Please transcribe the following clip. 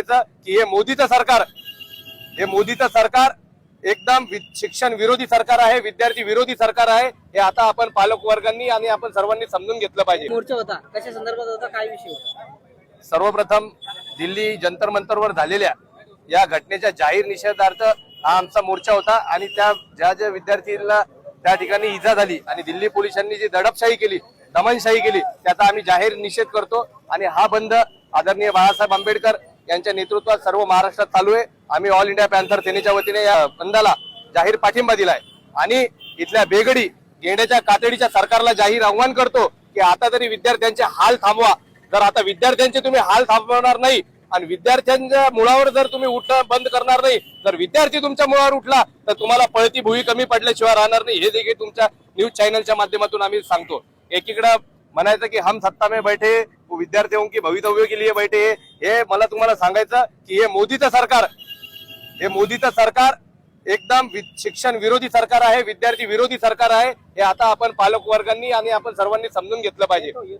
की हे मोदीचं सरकार एकदम शिक्षण विरोधी सरकार आहे, विद्यार्थी विरोधी सरकार आहे। हे आता आपण पालक वर्गांनी आणि आपण सर्वांनी समजून घेतलं पाहिजे। मोर्चा होता कशा संदर्भात होता, काय विषय होता? सर्वप्रथम दिल्ली जंतर मंतरवर झालेल्या या घटनेच्या जाहीर निषेधार्थ हा आमचा मोर्चा होता आणि ज्या विद्यार्थ्यांना त्या ठिकाणी इजा झाली आणि दिल्ली पोलिसांनी जी दडपशाही केली, दमनशाही केली, त्याचा आम्ही जाहीर निषेध करतो। आणि हा बंद आदरणीय बाळासाहेब आंबेडकर यांच्या नेतृत्वात सर्व महाराष्ट्रात चालू आहे। आम्ही ऑल इंडिया पॅन्थर सेनेच्या वतीने या बंदाला जाहीर पाठिंबा दिलाय आणि इथल्या बेगडी गेंड्याच्या कातडीच्या सरकारला जाहीर आव्हान करतो की आता तरी विद्यार्थ्यांचे हाल थांबवा। जर आता विद्यार्थ्यांचे तुम्ही हाल थांबवणार नाही आणि विद्यार्थ्यांच्या मुळावर जर तुम्ही उठणं बंद करणार नाही, जर विद्यार्थी तुमच्या मुळावर उठला तर तुम्हाला पळती भुई कमी पडल्याशिवाय राहणार नाही। हे देखील तुमच्या न्यूज चॅनलच्या माध्यमातून आम्ही सांगतो। एकीकडे म्हणायचं की हम सत्ता में बैठे वो विद्यार्थियों की भवितव्य के लिए बैठे, हे मला तुम्हाला सांगायचं की हे मोदीचं सरकार एकदम शिक्षण विरोधी सरकार आहे, विद्यार्थी विरोधी सरकार आहे। हे आता आपण पालक वर्गांनी आणि आपण सर्वांनी समजून घेतलं पाहिजे।